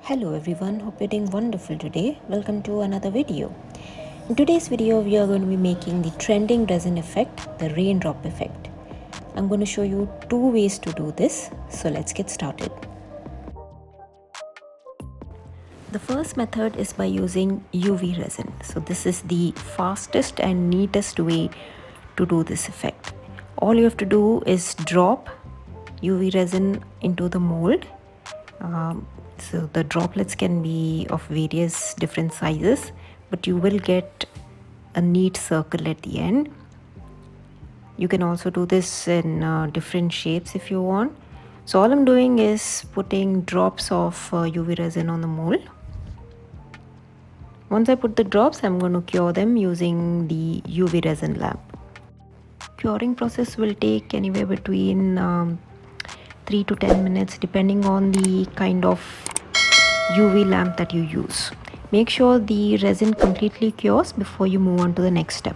Hello everyone, hope you're doing wonderful today. Welcome to another video. In today's video, we are going to be making the trending resin effect, the raindrop effect. I'm going to show you two ways to do this, so let's get started. The first method is by using UV resin. So this is the fastest and neatest way to do this effect. All you have to do is drop UV resin into the mold. So the droplets can be of various different sizes, but you will get a neat circle at the end. You can also do this in different shapes if you want. So all I'm doing is putting drops of UV resin on the mold. Once I put the drops, I'm going to cure them using the UV resin lamp. Curing process will take anywhere between 3 to 10 minutes depending on the kind of UV lamp that you use. Make sure the resin completely cures before you move on to the next step.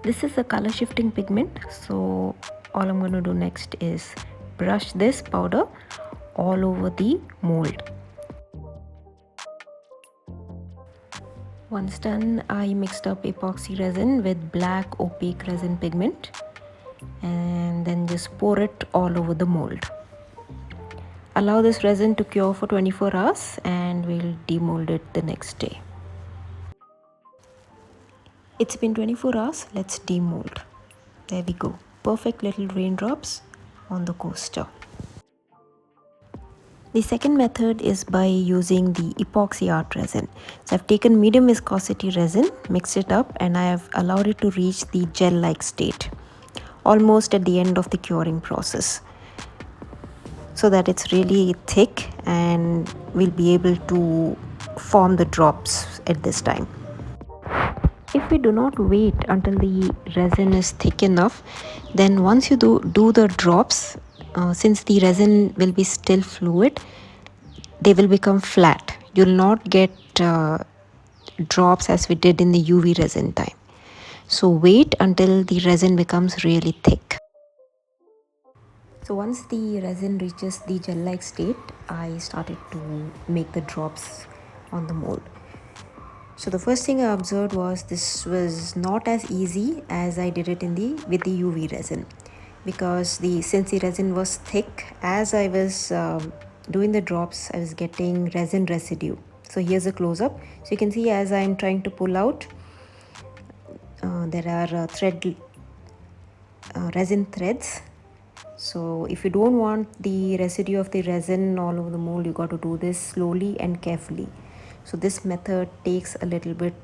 This is a color shifting pigment, so all I'm going to do next is brush this powder all over the mold. Once done, I mixed up epoxy resin with black opaque resin pigment and then just pour it all over the mold. Allow this resin to cure for 24 hours and we'll demold it the next day. It's been 24 hours, let's demold. There we go. Perfect little raindrops on the coaster. The second method is by using the epoxy art resin. So I've taken medium viscosity resin, mixed it up, and I have allowed it to reach the gel-like state, almost at the end of the curing process, so that it's really thick and we'll be able to form the drops at this time. If we do not wait until the resin is thick enough, then once you do the drops, since the resin will be still fluid, they will become flat. You'll not get drops as we did in the UV resin time. So wait until the resin becomes really thick. So once the resin reaches the gel-like state, I started to make the drops on the mold. So the first thing I observed was this was not as easy as I did it with the UV resin, because since the resin was thick, as I was doing the drops, I was getting resin residue. So here's a close-up. So you can see as I'm trying to pull out, there are resin threads. So if you don't want the residue of the resin all over the mold, you got to do this slowly and carefully. So this method takes a little bit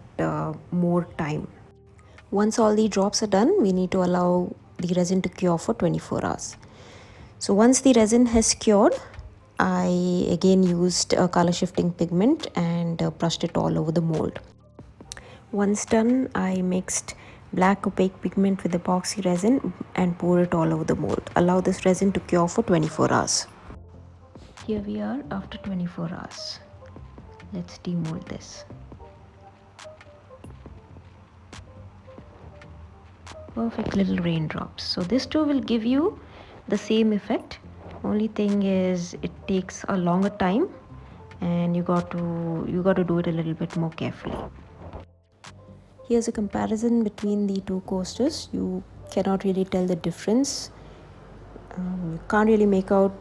more time. Once all the drops are done, we need to allow the resin to cure for 24 hours. So once the resin has cured, I again used a color shifting pigment and brushed it all over the mold. Once done, I mixed black opaque pigment with epoxy resin and pour it all over the mold. Allow this resin to cure for 24 hours. Here we are after 24 hours. Let's demold this. Perfect little raindrops. So this too will give you the same effect. Only thing is it takes a longer time and you got to do it a little bit more carefully. Here's a comparison between the two coasters. You cannot really tell the difference. You can't really make out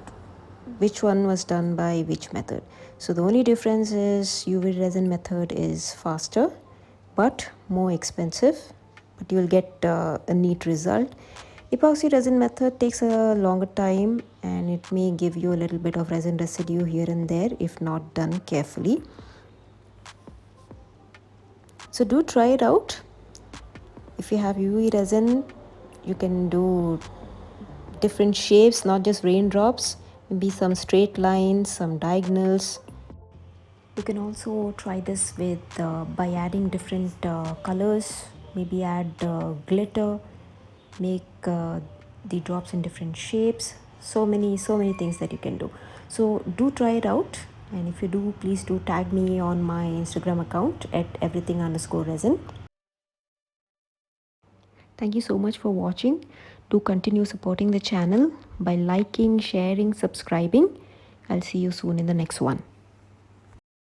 which one was done by which method. So the only difference is UV resin method is faster but more expensive, but you will get a neat result. Epoxy resin method takes a longer time and it may give you a little bit of resin residue here and there if not done carefully. So do try it out. If you have UV resin, you can do different shapes, not just raindrops, maybe some straight lines, some diagonals. You can also try this with by adding different colors, maybe add glitter, make the drops in different shapes. So many things that you can do. So do try it out, and if you do, please do tag me on my Instagram account at everything_resin. Thank you so much for watching. Do continue supporting the channel by liking, sharing, subscribing. I'll see you soon in the next one.